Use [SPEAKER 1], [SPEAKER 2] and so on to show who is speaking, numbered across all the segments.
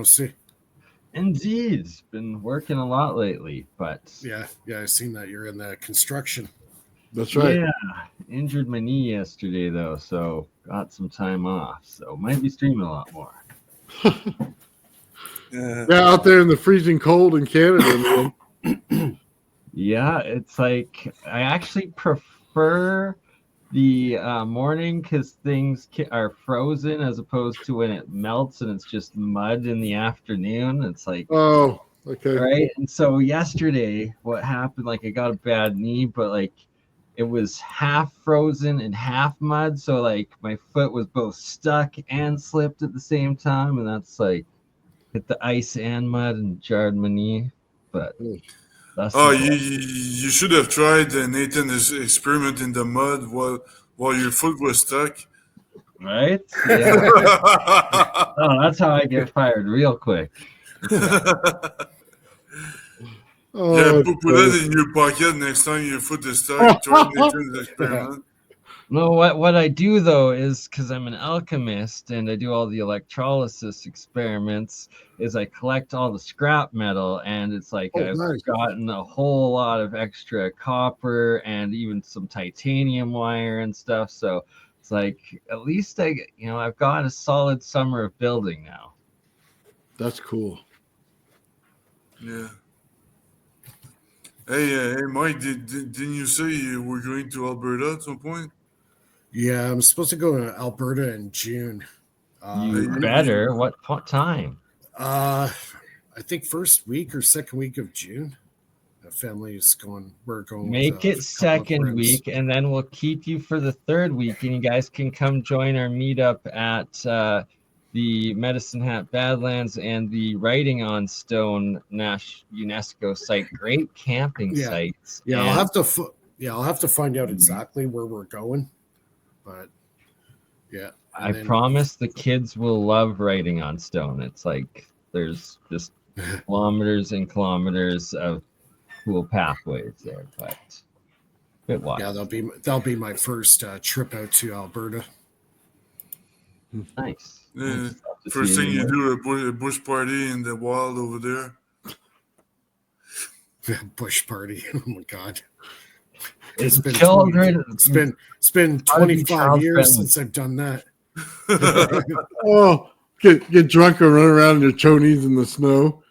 [SPEAKER 1] We'll see.
[SPEAKER 2] Indeed, been working a lot lately, but
[SPEAKER 1] Yeah, I've seen that you're in the construction.
[SPEAKER 3] That's right.
[SPEAKER 2] yeah, injured my knee yesterday though, so got some time off. So might be streaming a lot more.
[SPEAKER 3] Yeah, out there in the freezing cold in Canada, man.
[SPEAKER 2] Yeah, it's like I actually prefer the morning because things are frozen as opposed to when it melts and it's just mud in the afternoon. It's like,
[SPEAKER 3] Oh, okay.
[SPEAKER 2] right. And so yesterday, what happened? Like, I got a bad knee, but like it was half frozen and half mud. So, like, my foot was both stuck and slipped at the same time. And that's like hit the ice and mud and jarred my knee. But that's
[SPEAKER 4] Oh,
[SPEAKER 2] the
[SPEAKER 4] you should have tried Nathan's experiment in the mud while your foot was stuck.
[SPEAKER 2] right. Yeah. Oh, that's how I get fired real quick.
[SPEAKER 3] Oh,
[SPEAKER 4] put that in your pocket next time your foot is stuck. Try Nathan's experiment.
[SPEAKER 2] No, what I do though is because I'm an alchemist and I do all the electrolysis experiments, is I collect all the scrap metal and it's like I've
[SPEAKER 3] nice.
[SPEAKER 2] gotten a whole lot of extra copper and even some titanium wire and stuff. So it's like at least I've got a solid summer of building now.
[SPEAKER 3] That's cool.
[SPEAKER 4] Yeah. Hey, Mike, didn't you say you were going to Alberta at some point?
[SPEAKER 1] Yeah, I'm supposed to go to Alberta in June.
[SPEAKER 2] You better. What time?
[SPEAKER 1] I think first week or second week of June. The family is going. We're going.
[SPEAKER 2] Make it second week, and then we'll keep you for the third week, and you guys can come join our meetup at the Medicine Hat Badlands and the Writing on Stone UNESCO site. Great camping sites.
[SPEAKER 1] Yeah, I'll have to find out exactly where we're going, but yeah.
[SPEAKER 2] I promise the kids will love Writing on Stone. It's like there's just kilometers and kilometers of cool pathways there, but a bit wild.
[SPEAKER 1] Yeah, that'll be my first trip out to Alberta.
[SPEAKER 2] Nice.
[SPEAKER 4] Yeah. First thing you do a bush party in the wild over there.
[SPEAKER 1] Bush party. Oh my god.
[SPEAKER 2] It's been children.
[SPEAKER 1] It's been 25 years since I've done that.
[SPEAKER 3] Oh, get drunk and run around in your chonies in the snow.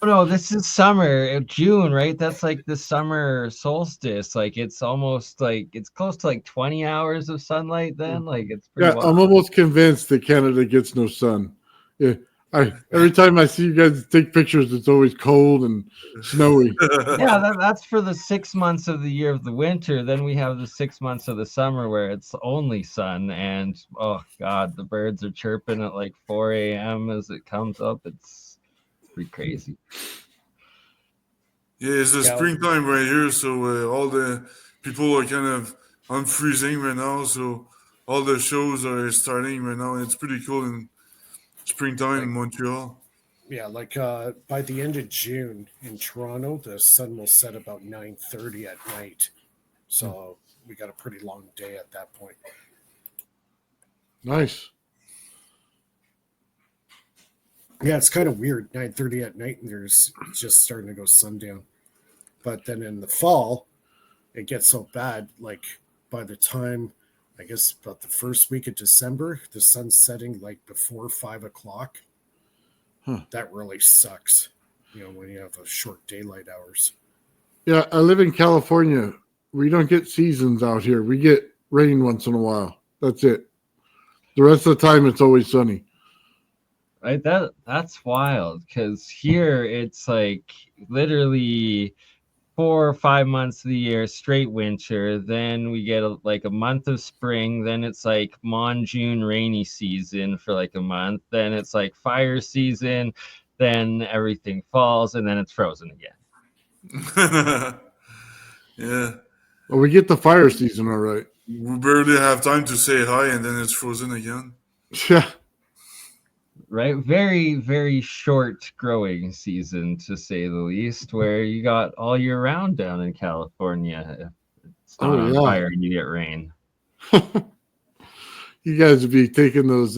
[SPEAKER 2] Oh, no, this is summer, June, right? That's like the summer solstice. Like it's almost like it's close to like 20 hours of sunlight then. Like it's pretty wild.
[SPEAKER 3] I'm almost convinced that Canada gets no sun. Yeah. Every time I see you guys take pictures, it's always cold and snowy.
[SPEAKER 2] Yeah, that's for the 6 months of the year of the winter. Then we have the 6 months of the summer where it's only sun. And oh god, the birds are chirping at like 4 a.m. as it comes up. It's pretty crazy.
[SPEAKER 4] Yeah, it's the springtime right here, so all the people are kind of unfreezing right now. So all the shows are starting right now. It's pretty cool in springtime in Montreal.
[SPEAKER 1] Yeah, like by the end of June in Toronto, the sun will set about 9:30 at night. So we got a pretty long day at that point.
[SPEAKER 3] Nice.
[SPEAKER 1] Yeah, it's kind of weird. 9:30 at night, and it's just starting to go sundown. But then in the fall, it gets so bad. Like by the time, I guess about the first week of December, the sun's setting like before 5 o'clock. That really sucks. When you have a short daylight hours.
[SPEAKER 3] Yeah, I live in California. We don't get seasons out here. We get rain once in a while. That's it. The rest of the time, it's always sunny.
[SPEAKER 2] Right, that's wild because here it's like literally 4 or 5 months of the year straight winter. Then we get a month of spring. Then it's like June rainy season for like a month. Then it's like fire season. Then everything falls and then it's frozen again.
[SPEAKER 4] Yeah.
[SPEAKER 3] Well, we get the fire season, all right.
[SPEAKER 4] We barely have time to say hi and then it's frozen again.
[SPEAKER 3] Yeah.
[SPEAKER 2] Right, very, very short growing season to say the least, where you got all year round down in California. If it's not on fire and you get rain.
[SPEAKER 3] You guys would be taking those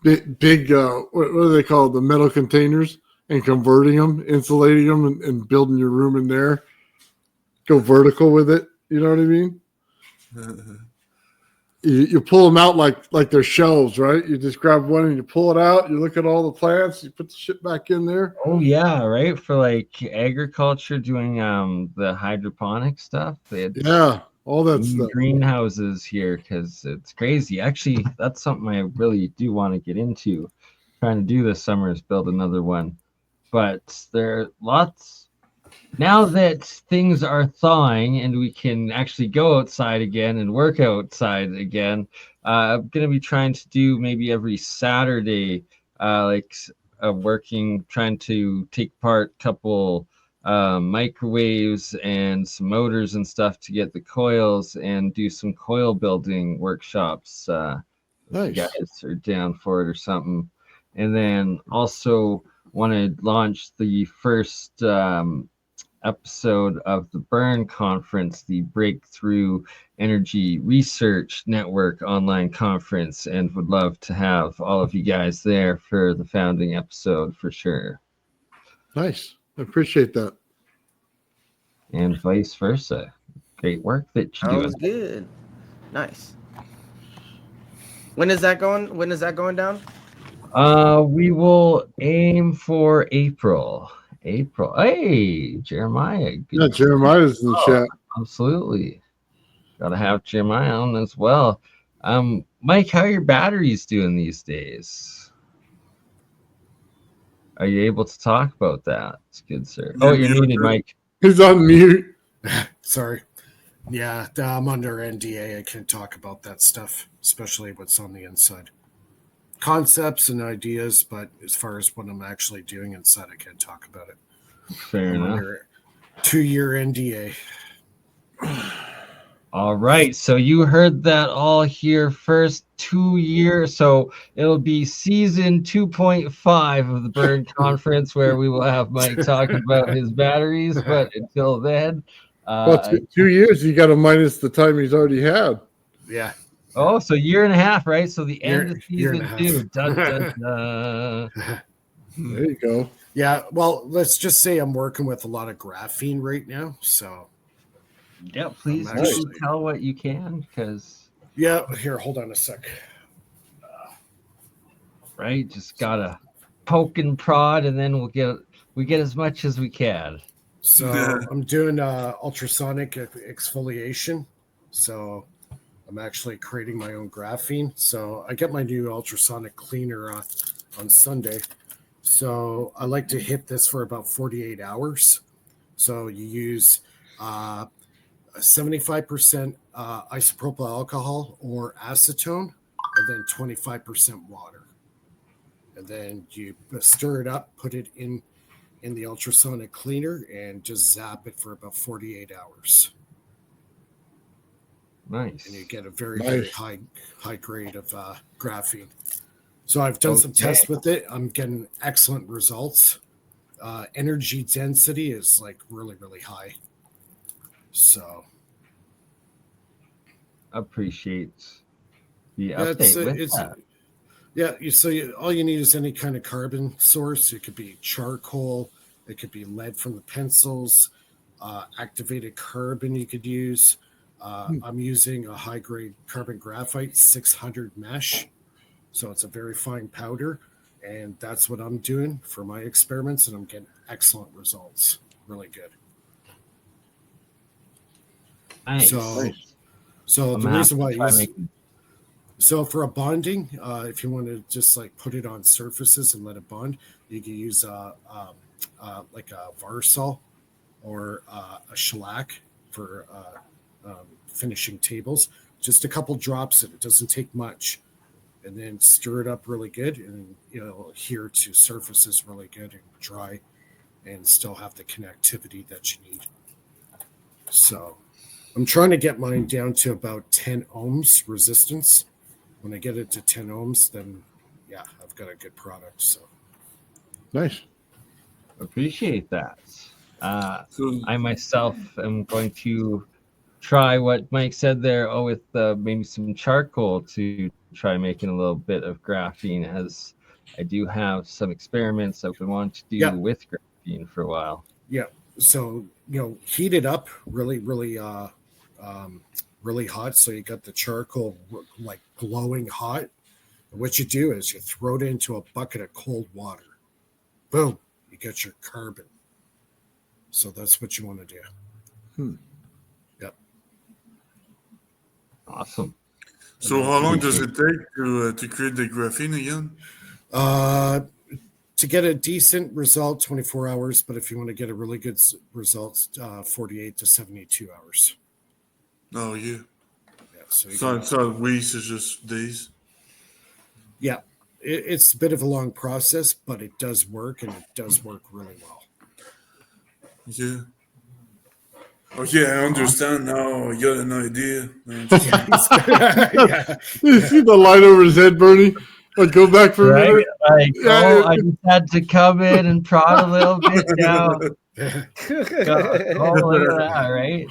[SPEAKER 3] big what do they call it? The metal containers, and converting them, insulating them, and building your room in there. Go vertical with it. You know what I mean? You pull them out like they're shelves, right? You just grab one and you pull it out. You look at all the plants. You put the shit back in there.
[SPEAKER 2] Oh yeah, right. For like agriculture, doing the hydroponic stuff.
[SPEAKER 3] Yeah, all that stuff.
[SPEAKER 2] Greenhouses here because it's crazy. Actually, that's something I really do want to get into. Trying to do this summer is build another one, but there are lots. Now that things are thawing and we can actually go outside again and work outside again, I'm gonna be trying to do maybe every Saturday, working, trying to take apart a couple microwaves and some motors and stuff to get the coils and do some coil building workshops. If you
[SPEAKER 3] Nice.
[SPEAKER 2] guys are down for it or something, and then also want to launch the first episode of the Burn Conference, the Breakthrough Energy Research Network online conference, and would love to have all of you guys there for the founding episode for sure.
[SPEAKER 3] Nice. I appreciate that.
[SPEAKER 2] And vice versa. Great work that you're doing.
[SPEAKER 5] Sounds good. Nice. When is that going? When is that going down?
[SPEAKER 2] We will aim for April. Hey, Jeremiah. Good.
[SPEAKER 3] Yeah, Jeremiah's in the chat.
[SPEAKER 2] Absolutely. Gotta have Jeremiah on as well. Mike, how are your batteries doing these days? Are you able to talk about that? It's good, sir. Oh, you're muted, Mike.
[SPEAKER 3] He's on mute.
[SPEAKER 1] Sorry. Yeah, I'm under NDA. I can't talk about that stuff, especially what's on the inside. Concepts and ideas, but as far as what I'm actually doing inside, I can't talk about it.
[SPEAKER 2] Fair enough.
[SPEAKER 1] Under 2-year NDA.
[SPEAKER 2] All right, so you heard that all here first. 2 years, so it'll be season 2.5 of the Burn Conference, where we will have Mike talking about his batteries. But until then,
[SPEAKER 3] Well, 2 years, you got to minus the time he's already had.
[SPEAKER 1] Yeah.
[SPEAKER 2] Oh, so 1.5 years, right? So the end of
[SPEAKER 1] Year and
[SPEAKER 2] season
[SPEAKER 1] a
[SPEAKER 2] 2. Dun, dun, dun.
[SPEAKER 3] There you go.
[SPEAKER 1] Yeah, well, let's just say I'm working with a lot of graphene right now. So,
[SPEAKER 2] Yeah, please
[SPEAKER 1] I'm
[SPEAKER 2] do
[SPEAKER 1] actually-
[SPEAKER 2] tell what you can, because
[SPEAKER 1] yeah, here, hold on a sec.
[SPEAKER 2] right, just gotta poke and prod, and then we get as much as we can.
[SPEAKER 1] So I'm doing ultrasonic exfoliation. So I'm actually creating my own graphene. So I get my new ultrasonic cleaner on Sunday. So I like to hit this for about 48 hours. So you use 75% isopropyl alcohol or acetone, and then 25% water. And then you stir it up, put it in the ultrasonic cleaner, and just zap it for about 48 hours.
[SPEAKER 2] Nice.
[SPEAKER 1] And you get a very,
[SPEAKER 3] Nice.
[SPEAKER 1] very high grade of graphene. So I've done some tests with it. I'm getting excellent results. Energy density is like really, really high. So
[SPEAKER 2] Appreciate the update with that.
[SPEAKER 1] Yeah, all you need is any kind of carbon source. It could be charcoal, it could be lead from the pencils, activated carbon you could use. I'm using a high-grade carbon graphite 600 mesh, so it's a very fine powder, and that's what I'm doing for my experiments, and I'm getting excellent results. Really good.
[SPEAKER 2] Nice.
[SPEAKER 1] So
[SPEAKER 2] I'm
[SPEAKER 1] the
[SPEAKER 2] gonna
[SPEAKER 1] reason
[SPEAKER 2] have
[SPEAKER 1] why
[SPEAKER 2] to
[SPEAKER 1] I
[SPEAKER 2] try
[SPEAKER 1] use
[SPEAKER 2] making-
[SPEAKER 1] So for a bonding, if you want to just like put it on surfaces and let it bond, you can use like a Varsol or a shellac for finishing tables. Just a couple drops in it. Doesn't take much. And then stir it up really good, and it'll adhere to surfaces really good and dry, and still have the connectivity that you need. So I'm trying to get mine down to about 10 ohms resistance. When I get it to 10 ohms, then yeah, I've got a good product. So
[SPEAKER 3] Nice.
[SPEAKER 2] Appreciate that.
[SPEAKER 4] So,
[SPEAKER 2] I myself am going to try what Mike said there. Oh, with maybe some charcoal to try making a little bit of graphene, as I do have some experiments I've been wanting to do
[SPEAKER 1] Yeah.
[SPEAKER 2] with graphene for a while.
[SPEAKER 1] Yeah. So, heat it up really, really, really hot. So you got the charcoal like glowing hot. And what you do is you throw it into a bucket of cold water. Boom, you get your carbon. So that's what you want to do. Yep.
[SPEAKER 2] Awesome.
[SPEAKER 4] So how long does it take to create the graphene again?
[SPEAKER 1] To get a decent result, 24 hours. But if you want to get a really good result, 48 to 72 hours.
[SPEAKER 4] Oh yeah.
[SPEAKER 1] Yeah. So
[SPEAKER 4] It's not weeks, it's just days.
[SPEAKER 1] yeah, it's a bit of a long process, but it does work, and it does work really well.
[SPEAKER 4] Yeah. Okay, I understand now. I got an idea. No, I'm just kidding.
[SPEAKER 1] Yeah.
[SPEAKER 3] You see the light over his head, Bernie? Like, go back for a
[SPEAKER 2] Right?
[SPEAKER 3] minute.
[SPEAKER 2] Like,
[SPEAKER 3] Yeah,
[SPEAKER 2] I just had to come in and prod a little bit now. Oh, look at that, right?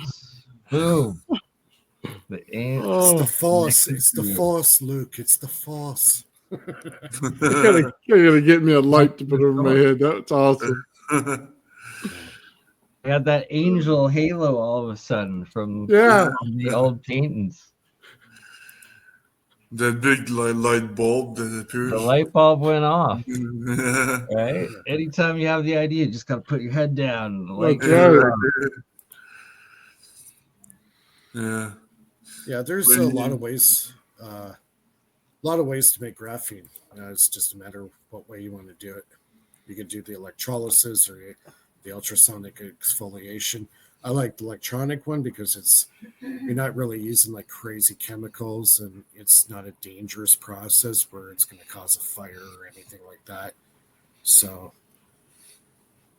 [SPEAKER 2] Boom.
[SPEAKER 1] It's the force.
[SPEAKER 2] connected
[SPEAKER 1] It's the
[SPEAKER 2] to you.
[SPEAKER 1] force, Luke. It's the force.
[SPEAKER 3] You gotta get me a light to put over my head. That's awesome.
[SPEAKER 2] I got that angel halo all of a sudden from
[SPEAKER 3] Yeah.
[SPEAKER 2] the old paintings.
[SPEAKER 4] That big light bulb that appears.
[SPEAKER 2] The light bulb went off,
[SPEAKER 4] Yeah.
[SPEAKER 2] right? Anytime you have the idea, you just got to put your head down. And the light
[SPEAKER 3] That's
[SPEAKER 2] goes
[SPEAKER 3] right.
[SPEAKER 2] on.
[SPEAKER 4] Yeah.
[SPEAKER 1] Yeah, there's a lot of ways. A lot of ways to make graphene. It's just a matter of what way you want to do it. You can do the electrolysis or the ultrasonic exfoliation. I like the electronic one because you're not really using like crazy chemicals, and it's not a dangerous process where it's going to cause a fire or anything like that. So,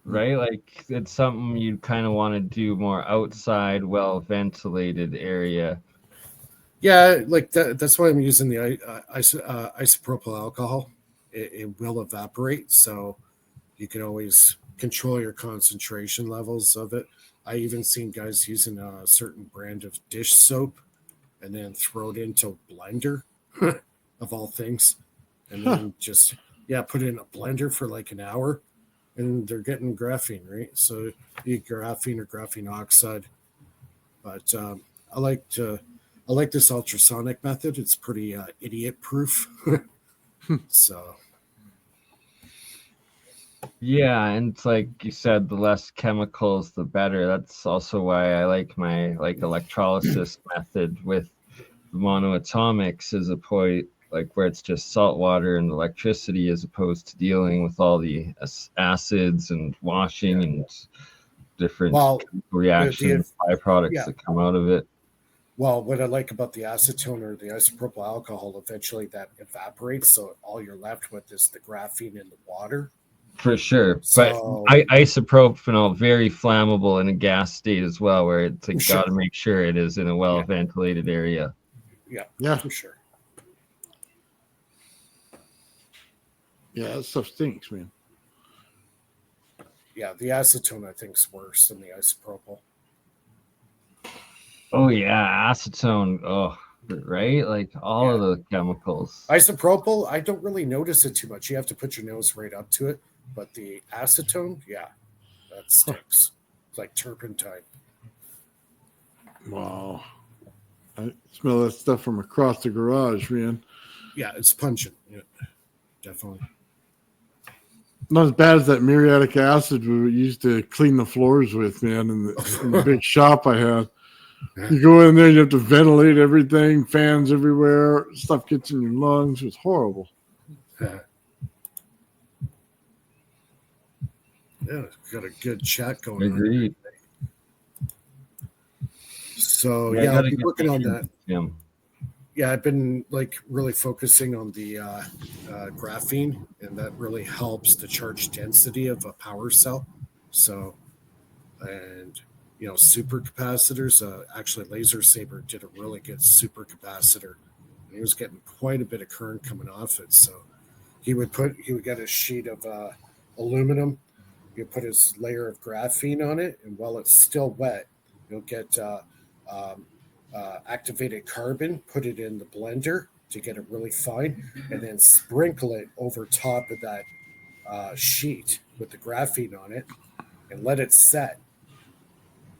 [SPEAKER 2] Right? Like it's something you kind of want to do more outside, well ventilated area.
[SPEAKER 1] yeah, like that's why I'm using the isopropyl alcohol. It will evaporate, so you can always control your concentration levels of it. I even seen guys using a certain brand of dish soap and then throw it into a blender, of all things, and then just put it in a blender for like an hour, and they're getting graphene, right? So you get graphene or graphene oxide. But I like this ultrasonic method. It's pretty idiot proof. So
[SPEAKER 2] Yeah, and it's like you said, the less chemicals, the better. That's also why I like my electrolysis method with monoatomics as a point, like where it's just salt water and electricity, as opposed to dealing with all the acids and washing and different reactions, byproducts that come out of it.
[SPEAKER 1] Well, what I like about the acetone or the isopropyl alcohol, eventually that evaporates, so all you're left with is the graphene in the water.
[SPEAKER 2] For sure,
[SPEAKER 1] So,
[SPEAKER 2] but isopropanol very flammable in a gas state as well, where it's like
[SPEAKER 1] Sure.
[SPEAKER 2] got to make sure it is in a well ventilated area.
[SPEAKER 1] Yeah, for sure.
[SPEAKER 3] Yeah, that stuff stinks, man.
[SPEAKER 1] Yeah, the acetone I think is worse than the isopropyl.
[SPEAKER 2] Oh yeah, acetone. Oh, right, like all of the chemicals.
[SPEAKER 1] Isopropyl, I don't really notice it too much. You have to put your nose right up to it, but the acetone, yeah, that stinks. It's like turpentine.
[SPEAKER 3] Wow. I smell that stuff from across the garage, man.
[SPEAKER 1] Yeah, it's pungent. Yeah, definitely.
[SPEAKER 3] Not as bad as that muriatic acid we used to clean the floors with, man, in the big shop I had. You go in there, you have to ventilate everything, fans everywhere, stuff gets in your lungs. It's horrible.
[SPEAKER 1] Yeah, got a good chat going
[SPEAKER 2] Agreed.
[SPEAKER 1] on. So
[SPEAKER 2] I
[SPEAKER 1] I'll
[SPEAKER 2] gotta
[SPEAKER 1] be
[SPEAKER 2] get
[SPEAKER 1] working on that.
[SPEAKER 2] Jim.
[SPEAKER 1] Yeah, I've been like really focusing on the graphene, and that really helps the charge density of a power cell. So, and supercapacitors. Actually, Laser Saber did a really good supercapacitor, and he was getting quite a bit of current coming off it. So he would get a sheet of aluminum. You put his layer of graphene on it, and while it's still wet, you'll get activated carbon, put it in the blender to get it really fine, and then sprinkle it over top of that sheet with the graphene on it and let it set.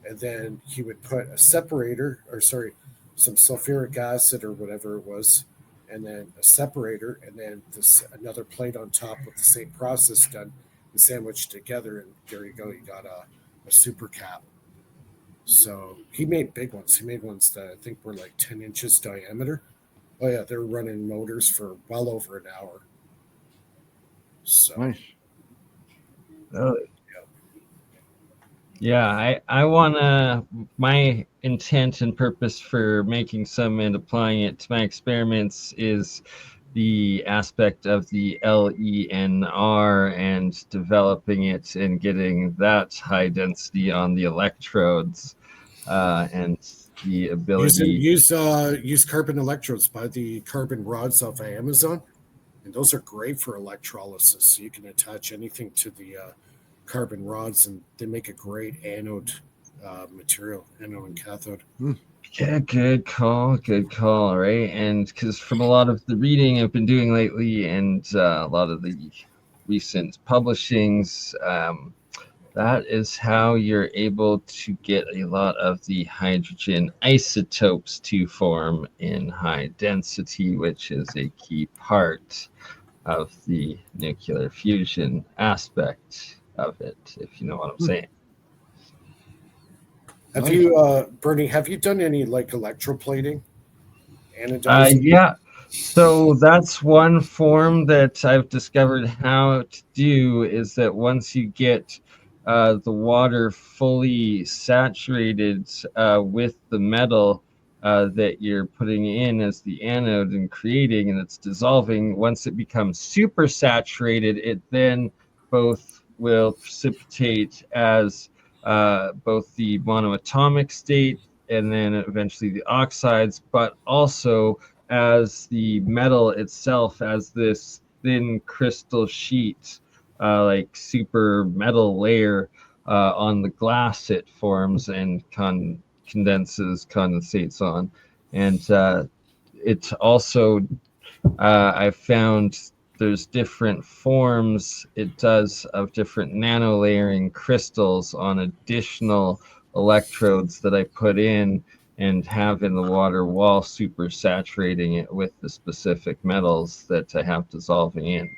[SPEAKER 1] And then he would put a separator, or sorry, some sulfuric acid or whatever it was, and then a separator, and then another plate on top with the same process done and sandwiched together. And there you go, you got a super cap. So he made big ones. He made ones that I think were like 10 inches diameter. Oh yeah, they're running motors for well over an hour. So
[SPEAKER 3] Nice.
[SPEAKER 2] Yeah, I wanna, my intent and purpose for making some and applying it to my experiments is the aspect of the LENR and developing it and getting that high density on the electrodes, and the ability.
[SPEAKER 1] use carbon electrodes. Buy the carbon rods off of Amazon, and those are great for electrolysis. So you can attach anything to the carbon rods, and they make a great anode material, anode and cathode.
[SPEAKER 2] Yeah, good call, right? And because from a lot of the reading I've been doing lately and a lot of the recent publishings, that is how you're able to get a lot of the hydrogen isotopes to form in high density, which is a key part of the nuclear fusion aspect of it, if you know what I'm saying.
[SPEAKER 1] Have you, Bernie? Have you done any like electroplating, anodizing?
[SPEAKER 2] Yeah, so that's one form that I've discovered how to do, is that once you get the water fully saturated with the metal that you're putting in as the anode and creating, and it's dissolving, once it becomes super saturated, it then both will precipitate as both the monoatomic state and then eventually the oxides, but also as the metal itself, as this thin crystal sheet, like super metal layer on the glass it forms and condensates on. And it also, I found there's different forms it does of different nano layering crystals on additional electrodes that I put in and have in the water while super saturating it with the specific metals that I have dissolving in.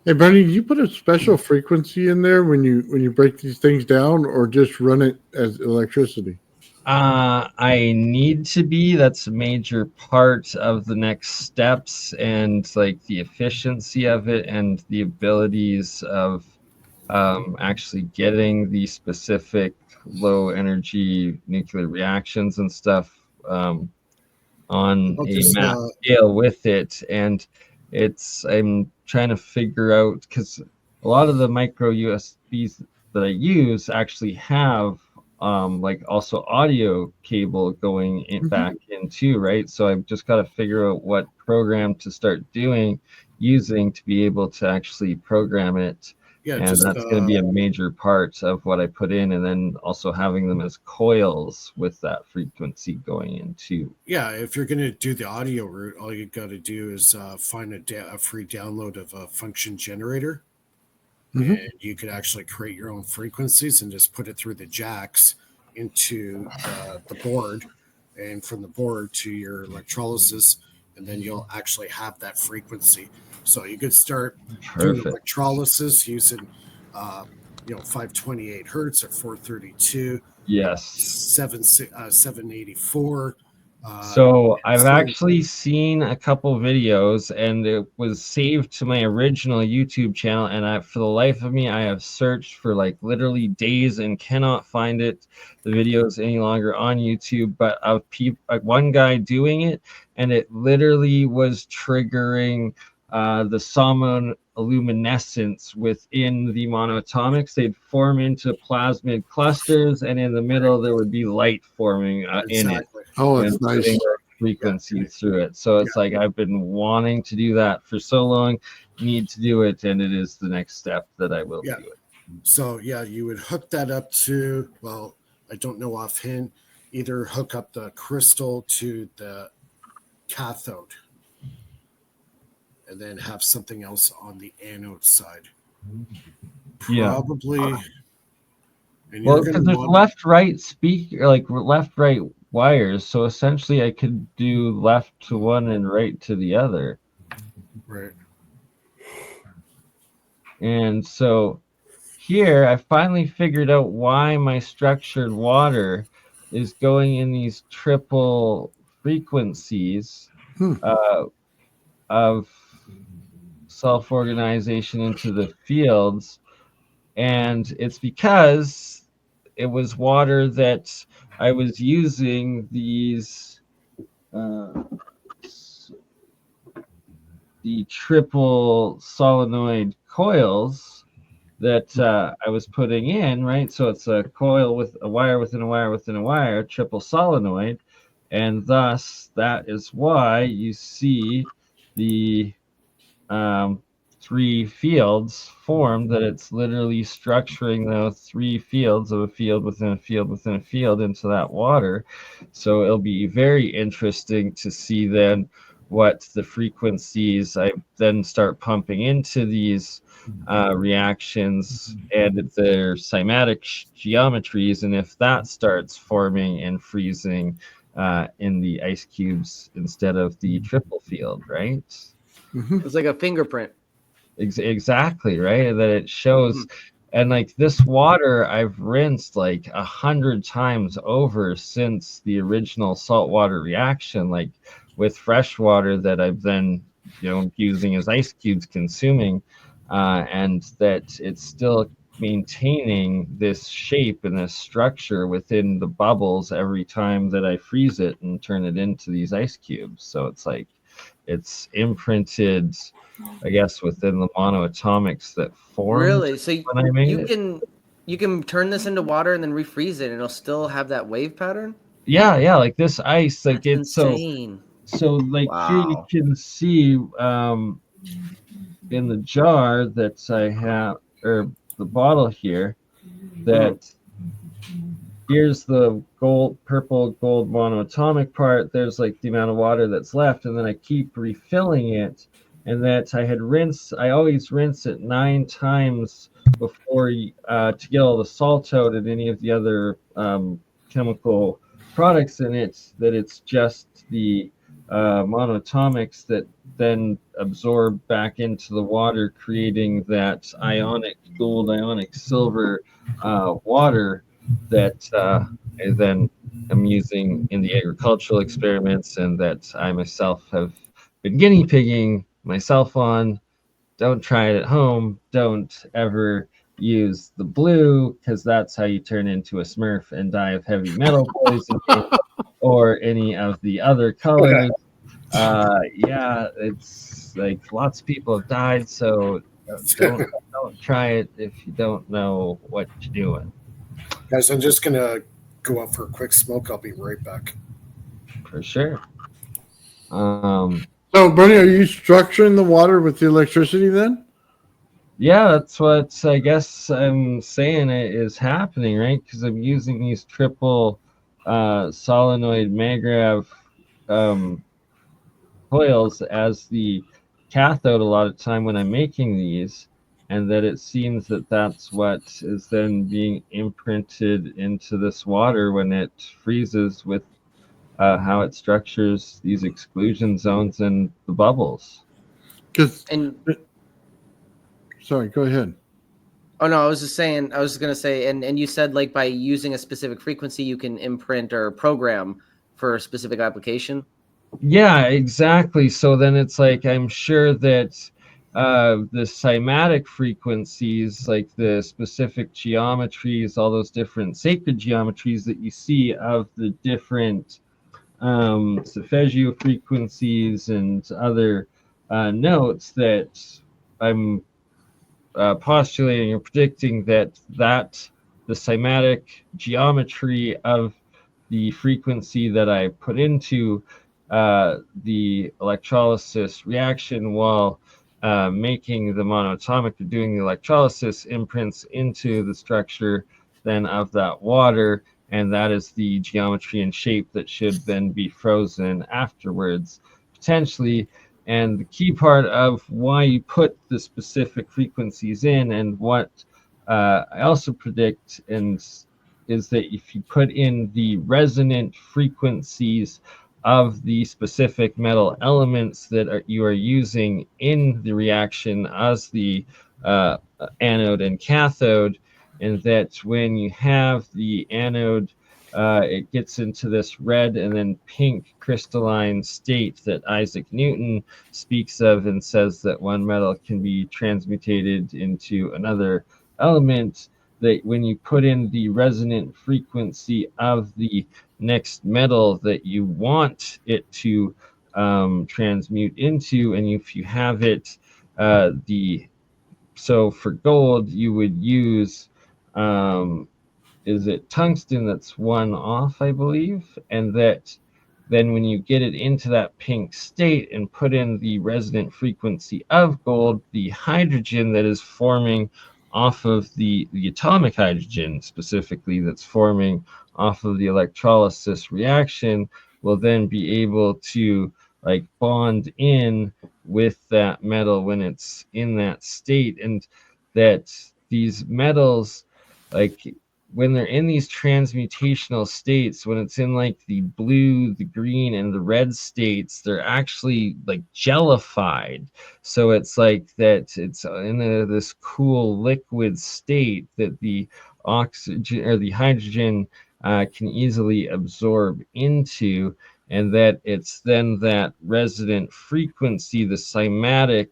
[SPEAKER 3] Hey, Bernie, do you put a special frequency in there when you break these things down, or just run it as electricity?
[SPEAKER 2] I need to be. That's a major part of the next steps, and like the efficiency of it and the abilities of actually getting the specific low energy nuclear reactions and stuff on a mass scale with it. And I'm trying to figure out, because a lot of the micro USBs that I use actually have like also audio cable going in, back in too, right? So I've just got to figure out what program to start using to be able to actually program it.
[SPEAKER 1] Yeah,
[SPEAKER 2] and that's going to be a major part of what I put in, and then also having them as coils with that frequency going in too.
[SPEAKER 1] Yeah, if you're going to do the audio route, all you got to do is find a free download of a function generator, and you could actually create your own frequencies and just put it through the jacks into the board, and from the board to your electrolysis, and then you'll actually have that frequency. So you could start doing electrolysis using 528 hertz or 432.
[SPEAKER 2] Yes.
[SPEAKER 1] 784.
[SPEAKER 2] So I've actually seen a couple videos, and it was saved to my original YouTube channel, and for the life of me, I have searched for like literally days and cannot find the videos any longer on YouTube, but of one guy doing it, and it literally was triggering the luminescence within the monoatomics. They'd form into plasmid clusters, and in the middle there would be light forming in it.
[SPEAKER 3] Oh, it's nice.
[SPEAKER 2] Frequency through it. So it's like I've been wanting to do that for so long, need to do it, and it is the next step that I will do it.
[SPEAKER 1] So yeah, you would hook that up to, well, I don't know offhand, either hook up the crystal to the cathode and then have something else on the anode side.
[SPEAKER 2] Yeah.
[SPEAKER 1] Probably. And you're
[SPEAKER 2] Well,
[SPEAKER 1] going
[SPEAKER 2] because
[SPEAKER 1] to
[SPEAKER 2] there's
[SPEAKER 1] want,
[SPEAKER 2] left-right speaker, like left-right wires, so essentially I could do left to one and right to the other.
[SPEAKER 1] right.
[SPEAKER 2] And so here I finally figured out why my structured water is going in these triple frequencies
[SPEAKER 3] Hmm.
[SPEAKER 2] of self-organization into the fields. And it's because it was water that I was using these uh, the triple solenoid coils that I was putting in, right? So it's a coil with a wire within a wire within a wire, triple solenoid, and thus that is why you see the um, three fields formed, that it's literally structuring those three fields of a field within a field within a field into that water. So it'll be very interesting to see then what the frequencies I then start pumping into these reactions and their cymatic geometries, and if that starts forming and freezing in the ice cubes instead of the triple field, right?
[SPEAKER 3] Mm-hmm.
[SPEAKER 5] It's like a fingerprint.
[SPEAKER 2] Exactly, right? That it shows, and like this water I've rinsed like 100 times over since the original saltwater reaction, like with fresh water that I've then, using as ice cubes, consuming, and that it's still maintaining this shape and this structure within the bubbles every time that I freeze it and turn it into these ice cubes. So it's like it's imprinted, I guess, within the monoatomics that formed
[SPEAKER 5] Really? So
[SPEAKER 2] when I made
[SPEAKER 5] you
[SPEAKER 2] it.
[SPEAKER 5] can turn this into water and then refreeze it, and it'll still have that wave pattern.
[SPEAKER 2] Yeah, like this ice, like
[SPEAKER 5] That's
[SPEAKER 2] it's so
[SPEAKER 5] insane.
[SPEAKER 2] like here you
[SPEAKER 5] Wow.
[SPEAKER 2] can see in the jar that I have, or the bottle here, that here's the purple gold monoatomic part. There's like the amount of water that's left, and then I keep refilling it. And that I always rinse it 9 times before to get all the salt out and any of the other chemical products in it. That it's just the monoatomics that then absorb back into the water, creating that ionic gold, ionic silver water that I then am using in the agricultural experiments, and that I myself have been guinea pigging myself on. Don't try it at home. Don't ever use the blue, because that's how you turn into a Smurf and die of heavy metal poisoning, or any of the other colors. Yeah, it's like lots of people have died, so don't try it if you don't know what you're doing.
[SPEAKER 1] Guys, I'm just going to go out for a quick smoke. I'll be right back.
[SPEAKER 2] For sure. Um,
[SPEAKER 3] So, Bernie, are you structuring the water with the electricity then?
[SPEAKER 2] yeah, that's what I guess I'm saying it is happening, right? Because I'm using these triple solenoid magrav coils as the cathode a lot of time when I'm making these, and that it seems that that's what is then being imprinted into this water when it freezes, with how it structures these exclusion zones and the bubbles.
[SPEAKER 3] Because,
[SPEAKER 5] And
[SPEAKER 3] sorry, go ahead.
[SPEAKER 5] oh no, I was gonna say, and you said like by using a specific frequency, you can imprint or program for a specific application.
[SPEAKER 2] Yeah, exactly. So then it's like I'm sure that the cymatic frequencies, like the specific geometries, all those different sacred geometries that you see of the different solfeggio frequencies and other notes, that I'm postulating or predicting that the cymatic geometry of the frequency that I put into the electrolysis reaction, while making the monoatomic or doing the electrolysis imprints into the structure then of that water, and that is the geometry and shape that should then be frozen afterwards, potentially. And the key part of why you put the specific frequencies in, and what I also predict, and is that if you put in the resonant frequencies of the specific metal elements that you are using in the reaction as the anode and cathode, and that when you have the anode, it gets into this red and then pink crystalline state that Isaac Newton speaks of and says that one metal can be transmutated into another element, that when you put in the resonant frequency of the next metal that you want it to transmute into, and if you have it, so for gold you would use, is it tungsten that's one off, I believe, and that then when you get it into that pink state and put in the resonant frequency of gold, the hydrogen that is forming off of the atomic hydrogen specifically that's forming off of the electrolysis reaction will then be able to like bond in with that metal when it's in that state. And that these metals, like when they're in these transmutational states, when it's in like the blue, the green, and the red states, they're actually like jellified. So it's like that it's in this cool liquid state that the oxygen or the hydrogen can easily absorb into, and that it's then that resonant frequency, the cymatic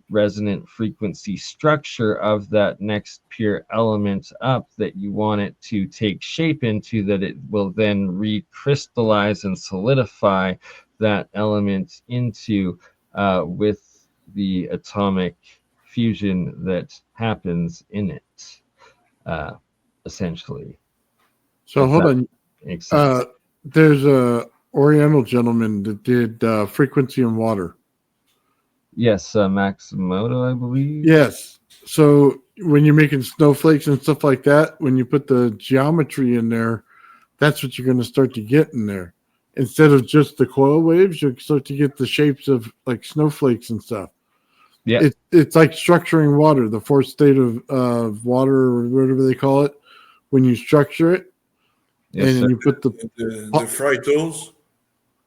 [SPEAKER 2] resonant frequency structure of that next pure element up that you want it to take shape into, that it will then recrystallize and solidify that element into with the atomic fusion that happens in it, essentially.
[SPEAKER 3] So hold on.
[SPEAKER 2] Makes sense.
[SPEAKER 3] There's a Oriental gentleman that did frequency and water.
[SPEAKER 2] Yes, Maximoto, I believe.
[SPEAKER 3] Yes. So when you're making snowflakes and stuff like that, when you put the geometry in there, that's what you're going to start to get in there. Instead of just the coil waves, you'll start to get the shapes of like snowflakes and stuff.
[SPEAKER 2] Yeah.
[SPEAKER 3] It's like structuring water, the fourth state of water or whatever they call it. When you structure it,
[SPEAKER 2] Yes,
[SPEAKER 3] and
[SPEAKER 2] sir.
[SPEAKER 3] you put the
[SPEAKER 4] fractals.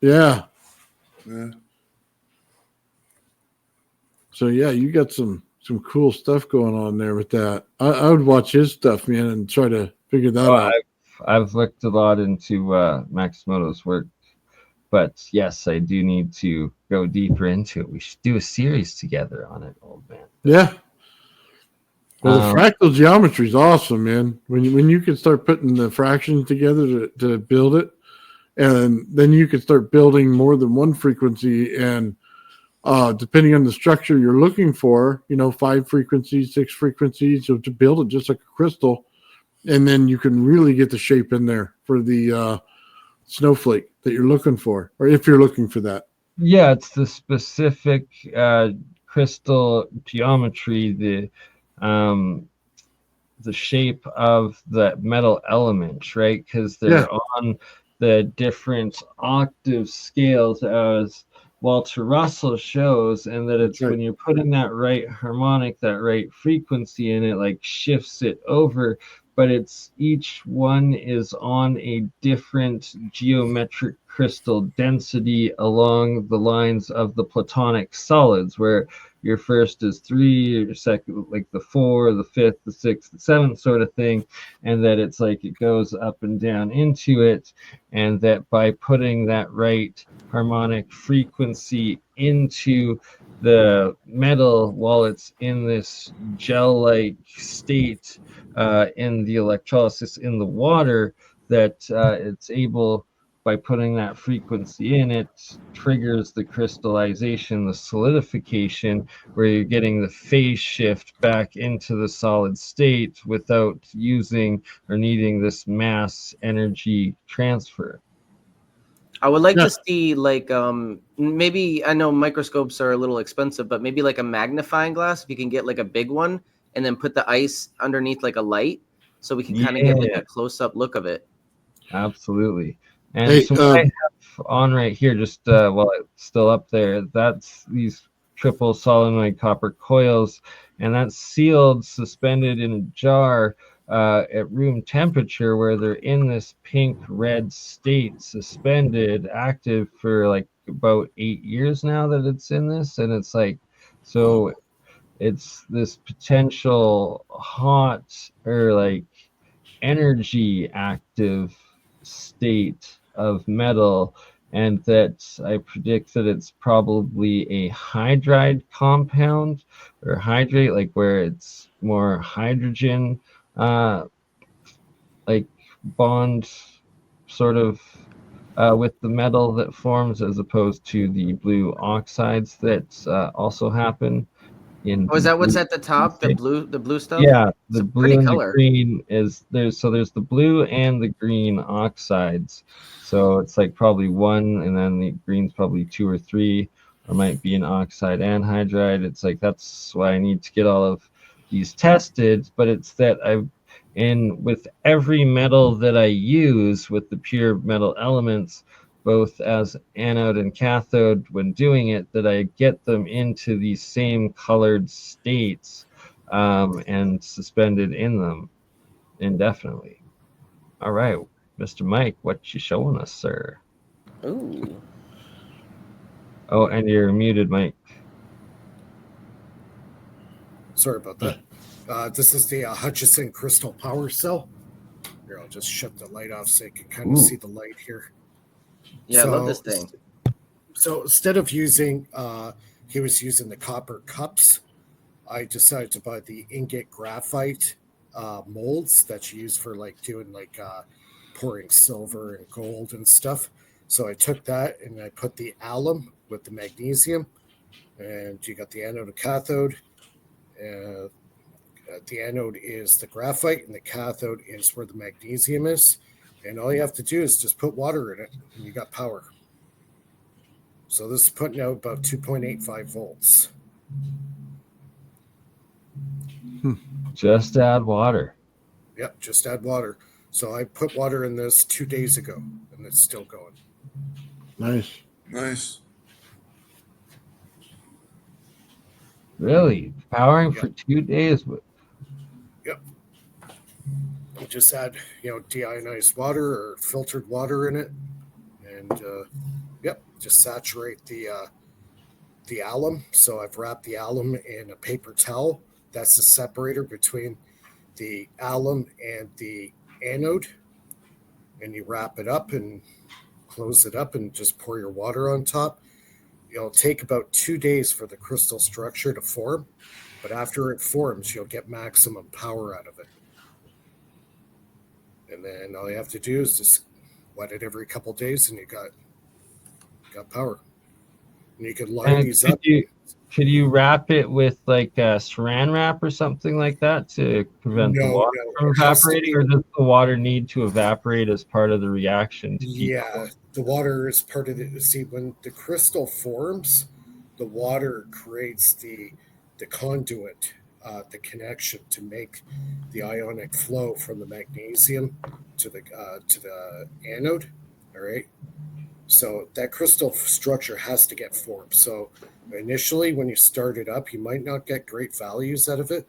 [SPEAKER 3] Yeah.
[SPEAKER 4] Yeah.
[SPEAKER 3] So yeah, you got some cool stuff going on there with that. I would watch his stuff, man, and try to figure that out.
[SPEAKER 2] I've looked a lot into Maximoto's work, but yes, I do need to go deeper into it. We should do a series together on it, old man.
[SPEAKER 3] Yeah. Well, the fractal geometry is awesome, man. When you can start putting the fractions together to build it, and then you can start building more than one frequency, and depending on the structure you're looking for, 5 frequencies, 6 frequencies, so to build it just like a crystal, and then you can really get the shape in there for the snowflake that you're looking for, or if you're looking for that.
[SPEAKER 2] Yeah, it's the specific crystal geometry, the shape of the metal elements, right? Because they're on the different octave scales, as Walter Russell shows, and that it's when you put in that right harmonic, that right frequency, and it like shifts it over, but it's each one is on a different geometric crystal density along the lines of the Platonic solids, where your first is 3, your second like the 4, the 5th, the 6th, the 7th sort of thing, and that it's like it goes up and down into it, and that by putting that right harmonic frequency into the metal while it's in this gel-like state in the electrolysis in the water, that it's able, by putting that frequency in, it triggers the crystallization, the solidification, where you're getting the phase shift back into the solid state without using or needing this mass energy transfer.
[SPEAKER 5] I would like
[SPEAKER 3] Yeah.
[SPEAKER 5] to see like maybe I know microscopes are a little expensive, but maybe like a magnifying glass if you can get like a big one and then put the ice underneath like a light so we can kind of get like
[SPEAKER 2] Yeah.
[SPEAKER 5] a close up look of it.
[SPEAKER 2] Absolutely. And
[SPEAKER 3] Hey,
[SPEAKER 2] so what I have on right here, just while it's still up there, that's these triple solenoid copper coils, and that's sealed, suspended in a jar at room temperature, where they're in this pink red state, suspended, active for like about 8 years now that it's in this, and it's like so it's this potential hot or like energy active state of metal, and that I predict that it's probably a hydride compound or hydrate, like where it's more hydrogen uh, like bond sort of with the metal that forms, as opposed to the blue oxides that also happen in
[SPEAKER 5] Oh, is
[SPEAKER 2] the
[SPEAKER 5] that what's
[SPEAKER 2] blue
[SPEAKER 5] at the top?
[SPEAKER 2] state.
[SPEAKER 5] The blue stuff?
[SPEAKER 2] Yeah,
[SPEAKER 5] It's
[SPEAKER 2] the
[SPEAKER 5] a pretty
[SPEAKER 2] blue and the
[SPEAKER 5] color.
[SPEAKER 2] green is there's the blue and the green oxides. So it's like probably one, and then the green's probably two or three, or might be an oxide and hydride. It's like that's why I need to get all of these tested, but it's that I've in with every metal that I use with the pure metal elements, both as anode and cathode when doing it, that I get them into these same colored states and suspended in them indefinitely. All right, Mr. Mike, what you showing us, sir?
[SPEAKER 5] Ooh.
[SPEAKER 2] Oh, and you're muted, Mike.
[SPEAKER 1] Sorry about that. This is the Hutchison crystal power cell. Here, I'll just shut the light off so you can kind of
[SPEAKER 2] Ooh.
[SPEAKER 1] see the light here.
[SPEAKER 5] Yeah, I love this thing.
[SPEAKER 1] So instead of using, he was using the copper cups. I decided to buy the ingot graphite molds that you use for like doing like pouring silver and gold and stuff. So I took that and I put the alum with the magnesium, and you got the anode and cathode. Uh, the anode is the graphite, and the cathode is where the magnesium is. And all you have to do is just put water in it, and you got power. So this is putting out about 2.85 volts.
[SPEAKER 2] Just add water.
[SPEAKER 1] Yep, just add water. So I put water in this 2 days ago, and it's still going.
[SPEAKER 3] nice.
[SPEAKER 4] Nice.
[SPEAKER 2] Really? Powering
[SPEAKER 1] Yep.
[SPEAKER 2] for 2 days?
[SPEAKER 1] Yep. You just add, deionized water or filtered water in it, and yep, just saturate the alum. So I've wrapped the alum in a paper towel. That's the separator between the alum and the anode, and you wrap it up and close it up and just pour your water on top. It'll take about 2 days for the crystal structure to form, but after it forms, you'll get maximum power out of it. And then all you have to do is just wet it every couple days, and you got power. And you can line
[SPEAKER 2] And
[SPEAKER 1] these up.
[SPEAKER 2] could you wrap it with like a saran wrap or something like that to prevent the water from
[SPEAKER 1] it has to
[SPEAKER 2] evaporating,
[SPEAKER 1] be.
[SPEAKER 2] or does the water need to evaporate as part of the reaction to keep it
[SPEAKER 1] Yeah,
[SPEAKER 2] warm?
[SPEAKER 1] the water is part of the. See, when the crystal forms, the water creates the conduit, the connection to make the ionic flow from the magnesium to the anode. All right. So that crystal structure has to get formed. So initially, when you start it up, you might not get great values out of it,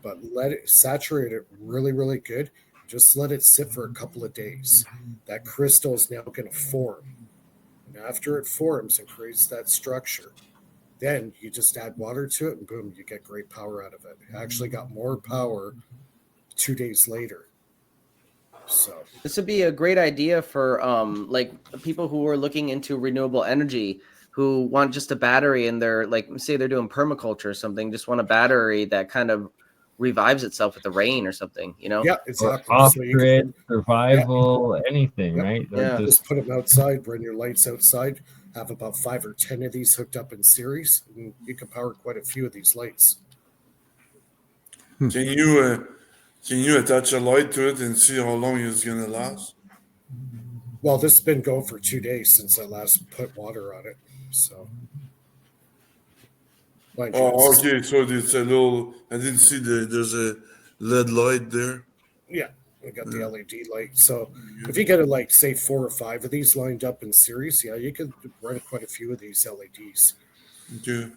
[SPEAKER 1] but let it saturate it really, really good. Just let it sit for a couple of days. That crystal is now going to form. And after it forms and creates that structure, then you just add water to it and boom, you get great power out of it. It actually got more power 2 days later. So
[SPEAKER 5] This would be a great idea for like people who are looking into renewable energy who want just a battery and they're like say they're doing permaculture or something, just want a battery that kind of revives itself with the rain or something, you know?
[SPEAKER 1] yeah,
[SPEAKER 2] Or
[SPEAKER 1] exactly.
[SPEAKER 2] off
[SPEAKER 1] So you can
[SPEAKER 2] grid
[SPEAKER 1] put, yeah,
[SPEAKER 2] survival, anything,
[SPEAKER 1] yep.
[SPEAKER 2] right? Or
[SPEAKER 5] Yeah.
[SPEAKER 2] just
[SPEAKER 1] Just put them outside, run your lights outside, have about 5 or 10 of these hooked up in series, and you can power quite a few of these lights.
[SPEAKER 4] Can you attach a light to it and see how long it's gonna last?
[SPEAKER 1] Well, this has been going for 2 days since I last put water on it. So, mind you,
[SPEAKER 4] Oh, okay. So it's a little. I didn't see there's a LED light there.
[SPEAKER 1] yeah, we got the
[SPEAKER 4] Yeah.
[SPEAKER 1] LED light. So if
[SPEAKER 4] Okay.
[SPEAKER 1] you get like say 4 or 5 of these lined up in series, yeah, you could run quite a few of these LEDs.
[SPEAKER 4] Okay.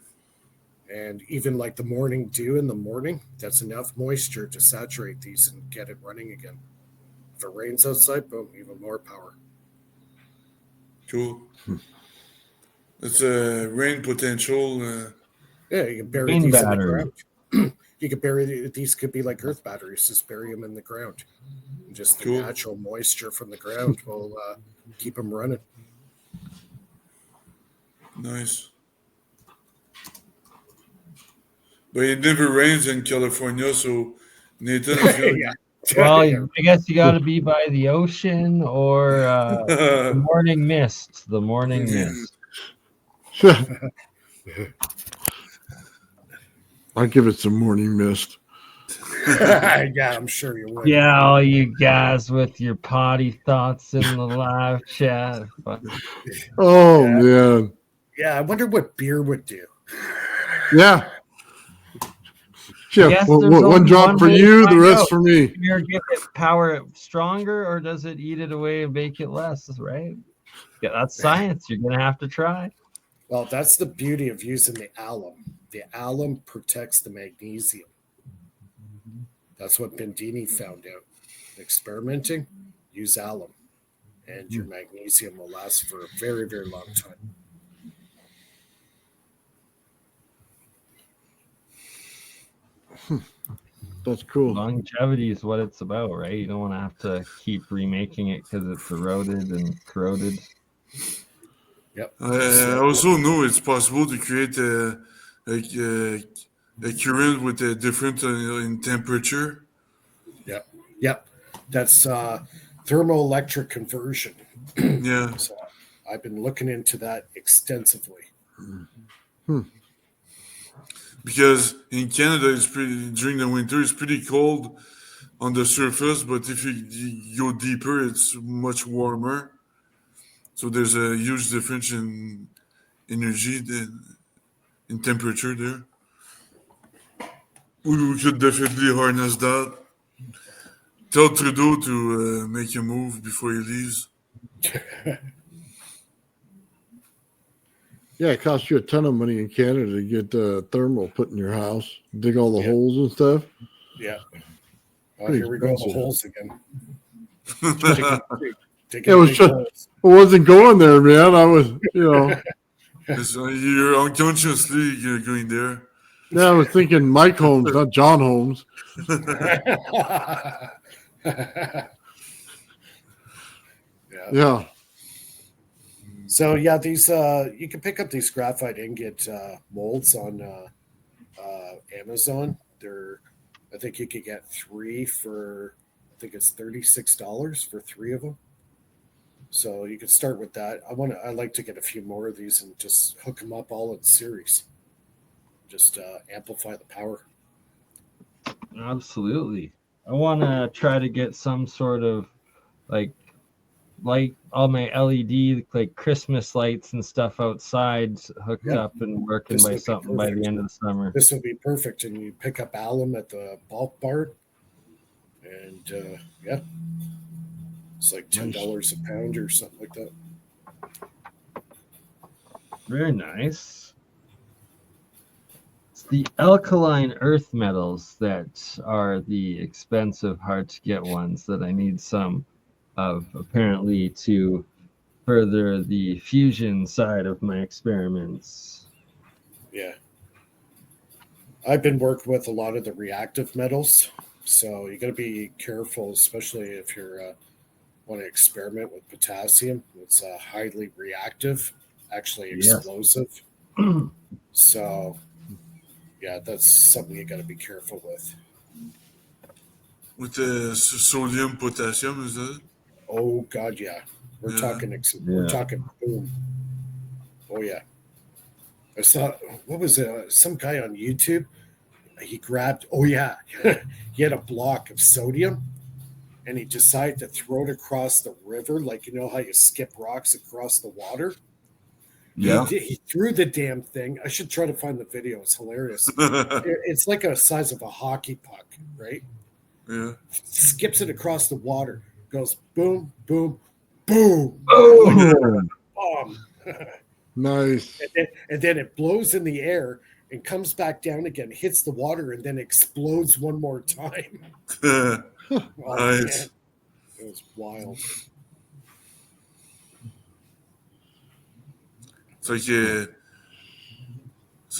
[SPEAKER 1] And even like the morning dew in the morning, that's enough moisture to saturate these and get it running again. If it rains outside, boom, even more power.
[SPEAKER 4] Cool. It's a rain potential.
[SPEAKER 1] Yeah, you can bury
[SPEAKER 2] Rain
[SPEAKER 1] these in the
[SPEAKER 2] battery.
[SPEAKER 1] ground. You could bury these could be like earth batteries. Just bury them in the ground. And just the
[SPEAKER 4] Cool.
[SPEAKER 1] natural moisture from the ground will keep them running.
[SPEAKER 4] Nice. But it never rains in California, so Nathan is gonna
[SPEAKER 1] Yeah.
[SPEAKER 2] Well,
[SPEAKER 1] Yeah.
[SPEAKER 2] I guess you got to be by the ocean or the morning mist. The morning mist.
[SPEAKER 3] I'll give it some morning mist.
[SPEAKER 1] Yeah, I'm sure you would.
[SPEAKER 2] Yeah, all you guys with your potty thoughts in the live chat.
[SPEAKER 3] Oh,
[SPEAKER 1] Yeah.
[SPEAKER 3] man.
[SPEAKER 1] Yeah, I wonder what beer would do.
[SPEAKER 3] Yeah. Yeah.
[SPEAKER 2] Guess
[SPEAKER 3] One
[SPEAKER 2] there's only
[SPEAKER 3] drop
[SPEAKER 2] one
[SPEAKER 3] for
[SPEAKER 2] way to
[SPEAKER 3] you, the
[SPEAKER 2] find
[SPEAKER 3] rest
[SPEAKER 2] out.
[SPEAKER 3] for me.
[SPEAKER 2] Beer give it power it stronger, or does it eat it away and make it less? Right? Yeah, that's science. You're gonna have to try.
[SPEAKER 1] Well, that's the beauty of using the alum. The alum protects the magnesium. That's what Bendini found out. Experimenting, use alum, and your magnesium will last for a very, very long time.
[SPEAKER 3] That's cool.
[SPEAKER 2] Longevity is what it's about, right? You don't want to have to keep remaking it because it's eroded and corroded.
[SPEAKER 1] Yep.
[SPEAKER 4] I also know it's possible to create a current with a different in temperature.
[SPEAKER 1] Yep. Yep. That's thermoelectric conversion.
[SPEAKER 4] Yeah.
[SPEAKER 1] So I've been looking into that extensively.
[SPEAKER 4] Because in Canada, it's pretty during the winter. It's pretty cold on the surface, but if you go deeper, it's much warmer. So there's a huge difference in energy, in temperature there. We could definitely harness that. Tell Trudeau to make a move before he leaves.
[SPEAKER 3] Yeah, it costs you a ton of money in Canada to get thermal put in your house, dig all the
[SPEAKER 1] Yeah.
[SPEAKER 3] holes and stuff.
[SPEAKER 1] Yeah.
[SPEAKER 3] Pretty
[SPEAKER 1] Here we go. The
[SPEAKER 3] expensive.
[SPEAKER 1] holes again. Dig
[SPEAKER 3] It was
[SPEAKER 1] big
[SPEAKER 3] just-
[SPEAKER 1] holes.
[SPEAKER 3] I wasn't going there, man. I was,
[SPEAKER 4] You're unconsciously going there.
[SPEAKER 3] yeah, I was thinking Mike Holmes, not John Holmes.
[SPEAKER 1] Yeah.
[SPEAKER 3] Yeah.
[SPEAKER 1] So yeah, these you can pick up these graphite ingot molds on Amazon. I think you could get 3 for I think it's $36 for 3 of them. So you could start with that. I like to get a few more of these and just hook them up all in series. Just amplify the power.
[SPEAKER 2] Absolutely. I want to try to get some sort of like light all my LED like Christmas lights and stuff outside hooked
[SPEAKER 1] Yeah.
[SPEAKER 2] up and working
[SPEAKER 1] This
[SPEAKER 2] by
[SPEAKER 1] would be
[SPEAKER 2] something by the
[SPEAKER 1] perfect.
[SPEAKER 2] end of the summer.
[SPEAKER 1] This would be perfect, and you pick up alum at the bulk barn, and yeah, it's like $10 a pound or something like that.
[SPEAKER 2] Very nice. It's the alkaline earth metals that are the expensive, hard to get ones that I need some of, apparently, to further the fusion side of my experiments.
[SPEAKER 1] Yeah, I've been working with a lot of the reactive metals, so you got to be careful, especially if you're want to experiment with potassium. It's highly reactive, actually
[SPEAKER 2] Yes.
[SPEAKER 1] explosive. So, yeah, that's something you got to be careful with.
[SPEAKER 4] With the sodium, potassium, is that?
[SPEAKER 1] Oh God, yeah, we're
[SPEAKER 4] Yeah.
[SPEAKER 1] we're
[SPEAKER 2] Yeah.
[SPEAKER 1] talking boom. Oh yeah, I saw what was it? Some guy on YouTube. He grabbed. Oh yeah, he had a block of sodium, and he decided to throw it across the river, like you know how you skip rocks across the water.
[SPEAKER 2] Yeah.
[SPEAKER 1] He threw the damn thing. I should try to find the video. It's hilarious. It's like a size of a hockey puck, right?
[SPEAKER 4] Yeah.
[SPEAKER 1] Skips it across the water, goes boom, boom, boom,
[SPEAKER 2] Oh,
[SPEAKER 1] bomb.
[SPEAKER 3] Nice.
[SPEAKER 1] And then it blows in the air and comes back down again, hits the water, and then explodes one more time. Oh,
[SPEAKER 4] Nice.
[SPEAKER 1] man. It was wild.
[SPEAKER 4] It's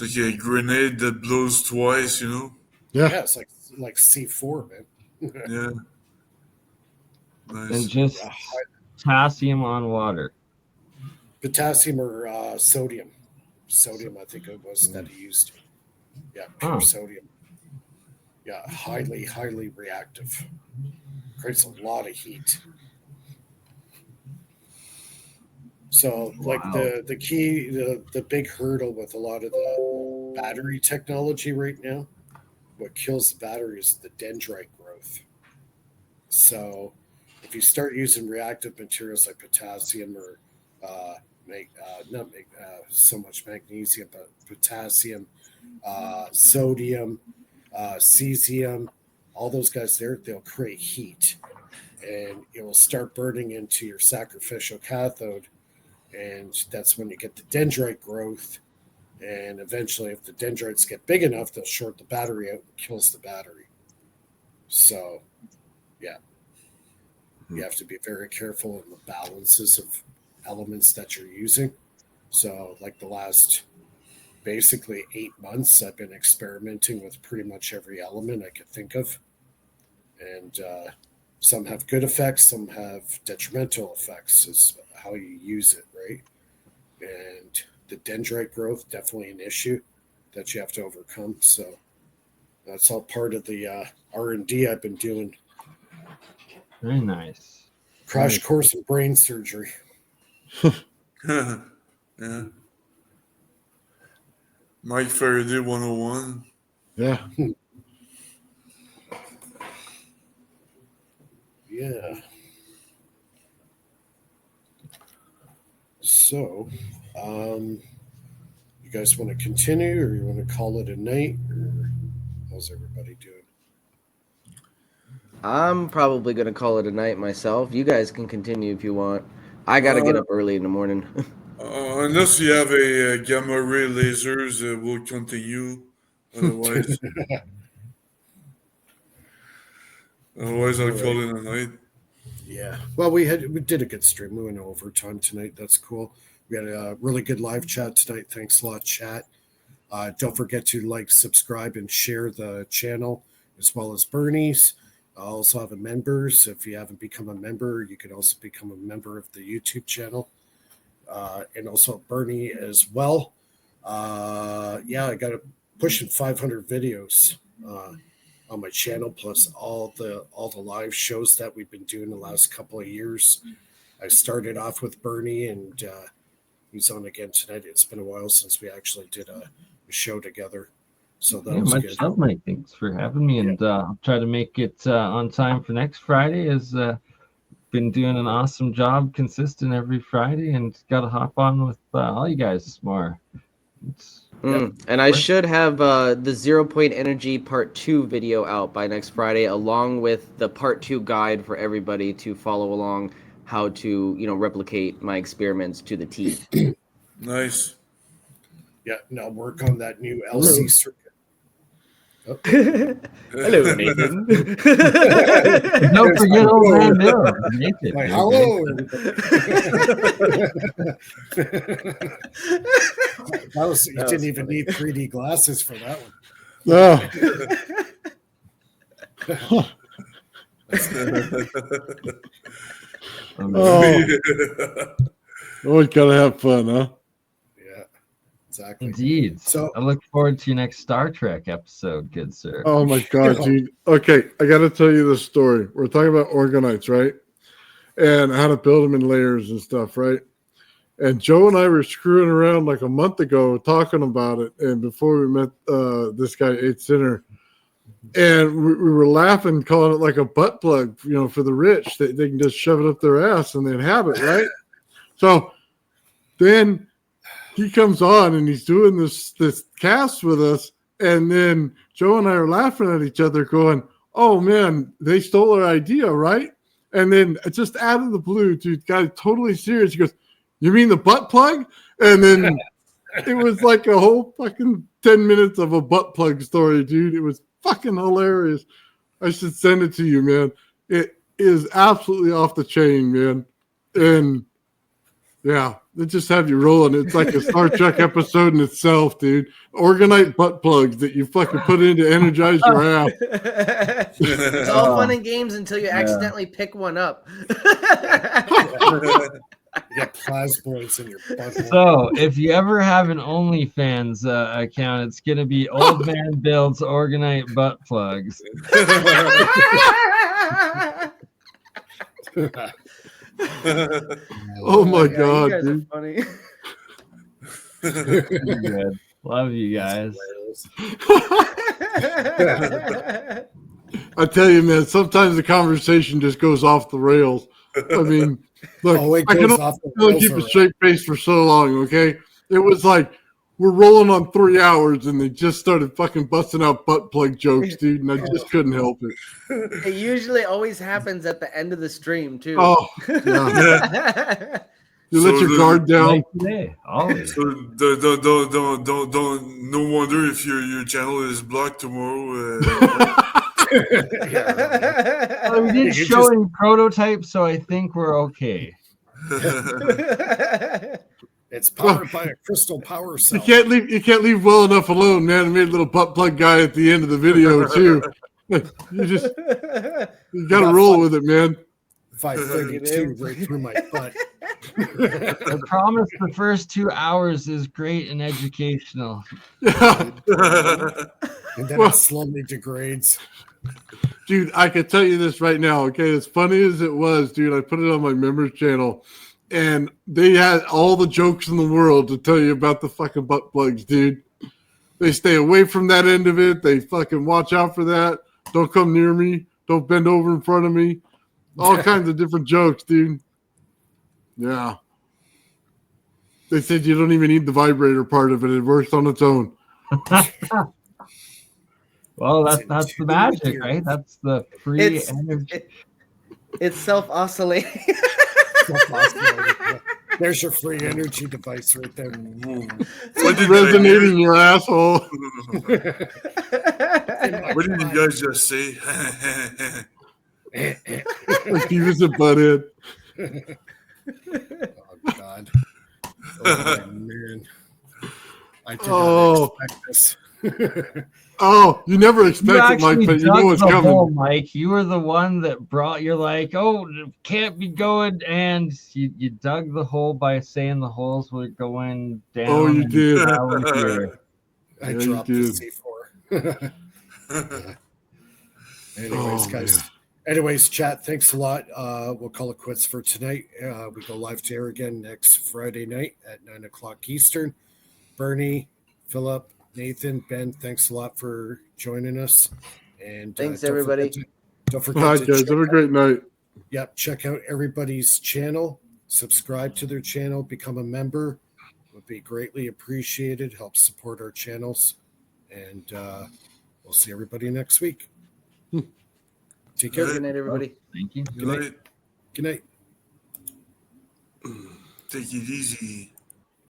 [SPEAKER 4] like a grenade that blows twice, you know?
[SPEAKER 3] Yeah.
[SPEAKER 1] Yeah, it's like C4, man.
[SPEAKER 4] Yeah.
[SPEAKER 2] and
[SPEAKER 4] Nice.
[SPEAKER 2] just potassium on water.
[SPEAKER 1] Potassium or sodium. Sodium, I think it was that he used. Yeah, pure
[SPEAKER 2] Huh.
[SPEAKER 1] sodium. Yeah, highly, highly reactive. Creates a lot of heat. So, like
[SPEAKER 2] Wow.
[SPEAKER 1] the key, the big hurdle with a lot of the battery technology right now, what kills the battery is the dendrite growth. So, if you start using reactive materials like potassium or not so much magnesium, but potassium, sodium, cesium, all those guys there, they'll create heat, and it will start burning into your sacrificial cathode, and that's when you get the dendrite growth. And eventually, if the dendrites get big enough, they'll short the battery out and kills the battery. So, yeah, you have to be very careful in the balances of elements that you're using. So, like the last basically 8 months, I've been experimenting with pretty much every element I could think of. And some have good effects, some have detrimental effects, is how you use it, right? And the dendrite growth, definitely an issue that you have to overcome. So that's all part of the R&D I've been doing.
[SPEAKER 2] Very nice.
[SPEAKER 1] Crash course in brain surgery.
[SPEAKER 4] Yeah. Mike Faraday 101.
[SPEAKER 3] Yeah.
[SPEAKER 1] Yeah. So, you guys want to continue, or you want to call it a night, or how's everybody doing?
[SPEAKER 5] I'm probably gonna call it a night myself. You guys can continue if you want. I gotta get up early in the morning.
[SPEAKER 4] Unless you have a gamma ray lasers, we'll continue. Otherwise, I'll call it a night.
[SPEAKER 1] Yeah. Well, we did a good stream. We went overtime tonight. That's cool. We had a really good live chat tonight. Thanks a lot, chat. Don't forget to like, subscribe, and share the channel, as well as Bernie's. I also have a members. If you haven't become a member, you can also become a member of the YouTube channel. And also Bernie as well. Yeah, I got a pushing 500 videos on my channel, plus all the live shows that we've been doing the last couple of years. I started off with Bernie, and he's on again tonight. It's been a while since we actually did a show together, so that was
[SPEAKER 2] much
[SPEAKER 1] good.
[SPEAKER 2] love, Mike. Thanks for having me, and I'll try to make it on time for next Friday. As been doing an awesome job, consistent every Friday, and got to hop on with all you guys more.
[SPEAKER 5] And I should have the 0 Point Energy Part 2 video out by next Friday, along with the Part 2 guide for everybody to follow along how to, replicate my experiments to the T.
[SPEAKER 4] Nice.
[SPEAKER 1] Yeah, now work on that new LC circuit. Oh.
[SPEAKER 5] Hello, Nathan.
[SPEAKER 2] Don't forget old man Bill. Nathan,
[SPEAKER 1] Like,
[SPEAKER 2] dude.
[SPEAKER 1] hello. You didn't even need 3D glasses for that one.
[SPEAKER 3] Oh. Always gotta have fun, huh?
[SPEAKER 1] Yeah, exactly.
[SPEAKER 2] Indeed.
[SPEAKER 1] So
[SPEAKER 2] I look forward to your next Star Trek episode, good sir.
[SPEAKER 3] Oh my God, dude. Okay, I got to tell you this story. We're talking about organites, right? And how to build them in layers and stuff, right? And Joe and I were screwing around like a month ago talking about it. And before we met this guy, Ate Sinner, And we were laughing, calling it like a butt plug, for the rich. They can just shove it up their ass and they'd have it, right? So then he comes on and he's doing this cast with us. And then Joe and I are laughing at each other going, oh, man, they stole our idea, right? And then just out of the blue, dude, got totally serious. He goes, you mean the butt plug? And then it was like a whole fucking 10 minutes of a butt plug story, dude. It was fucking hilarious. I should send it to you, man. It is absolutely off the chain, man. And yeah, they just have you rolling. It's like a Star Trek episode in itself, dude. Organite butt plugs that you fucking put in to energize your app.
[SPEAKER 5] It's all fun and games until you accidentally pick one up.
[SPEAKER 1] You got plasmoids in your butthole.
[SPEAKER 2] So if you ever have an OnlyFans account, it's gonna be Old Man Builds Organite Butt Plugs.
[SPEAKER 3] Oh my
[SPEAKER 5] God,
[SPEAKER 3] god,
[SPEAKER 5] you guys
[SPEAKER 3] dude.
[SPEAKER 5] are funny.
[SPEAKER 2] You're good. Love you guys.
[SPEAKER 3] I tell you, man, sometimes the conversation just goes off the rails. I mean, look,
[SPEAKER 1] It
[SPEAKER 3] I can
[SPEAKER 1] goes off the
[SPEAKER 3] only
[SPEAKER 1] rails
[SPEAKER 3] keep a
[SPEAKER 1] already.
[SPEAKER 3] straight face for so long, okay? It was like we're rolling on 3 hours and they just started fucking busting out butt plug jokes, dude, and I just couldn't help it.
[SPEAKER 5] It usually always happens at the end of the stream, too.
[SPEAKER 3] Oh, yeah. You let
[SPEAKER 4] So
[SPEAKER 3] your
[SPEAKER 4] the-
[SPEAKER 3] guard down.
[SPEAKER 2] Like today, always.
[SPEAKER 4] So don't no wonder if your channel is blocked tomorrow.
[SPEAKER 2] Well, we did
[SPEAKER 1] You
[SPEAKER 2] showing prototypes, so I think we're okay.
[SPEAKER 1] It's powered by a crystal power cell.
[SPEAKER 3] You can't leave well enough alone, man. I made a little butt plug guy at the end of the video too. You gotta roll with it, man.
[SPEAKER 1] 532 right through my butt.
[SPEAKER 2] I promise the first 2 hours is great and educational.
[SPEAKER 3] Yeah.
[SPEAKER 1] And then it slowly degrades.
[SPEAKER 3] Dude, I can tell you this right now, okay? As funny as it was, dude, I put it on my members channel and they had all the jokes in the world to tell you about the fucking butt plugs, dude. They stay away from that end of it. They fucking watch out for that. Don't come near me. Don't bend over in front of me. All kinds of different jokes, dude. Yeah. They said you don't even need the vibrator part of it. It works on its own.
[SPEAKER 2] Well, that's the magic, right? That's the free
[SPEAKER 5] It's-
[SPEAKER 2] energy.
[SPEAKER 5] It's self-oscillating.
[SPEAKER 1] There's your free energy device right there.
[SPEAKER 4] What did
[SPEAKER 3] Resonating in your asshole.
[SPEAKER 4] What did you guys just say?
[SPEAKER 3] Like Beavis and Butthead.
[SPEAKER 1] Oh, God. Oh, man. I did not expect this.
[SPEAKER 3] Oh, you never
[SPEAKER 2] You
[SPEAKER 3] expect it, Mike,
[SPEAKER 2] actually
[SPEAKER 3] but you know
[SPEAKER 2] dug
[SPEAKER 3] what's
[SPEAKER 2] the
[SPEAKER 3] coming.
[SPEAKER 2] hole, Mike. You were the one that brought. You're like, oh, it can't be going, and you dug the hole by saying the holes were going down.
[SPEAKER 3] Oh, you
[SPEAKER 2] and
[SPEAKER 3] did.
[SPEAKER 2] now we're here.
[SPEAKER 1] I
[SPEAKER 3] Yeah, you
[SPEAKER 1] dropped the
[SPEAKER 3] did.
[SPEAKER 1] C4. Anyways,
[SPEAKER 3] Oh,
[SPEAKER 1] guys.
[SPEAKER 3] man.
[SPEAKER 1] Anyways, chat, thanks a lot. We'll call it quits for tonight. We go live to air again next Friday night at 9 o'clock Eastern. Bernie, Philip, Nathan, Ben, thanks a lot for joining us. And
[SPEAKER 5] Thanks,
[SPEAKER 1] don't
[SPEAKER 5] everybody.
[SPEAKER 1] Don't
[SPEAKER 3] All
[SPEAKER 1] forget
[SPEAKER 3] right,
[SPEAKER 1] to
[SPEAKER 3] guys.
[SPEAKER 1] check
[SPEAKER 3] Have a great night.
[SPEAKER 1] Yep, check out everybody's channel. Subscribe to their channel. Become a member. Would be greatly appreciated. Help support our channels. And we'll see everybody next week. Take care.
[SPEAKER 5] Good night, everybody.
[SPEAKER 2] Thank you.
[SPEAKER 4] Good night.
[SPEAKER 1] Good night.
[SPEAKER 4] Take it easy.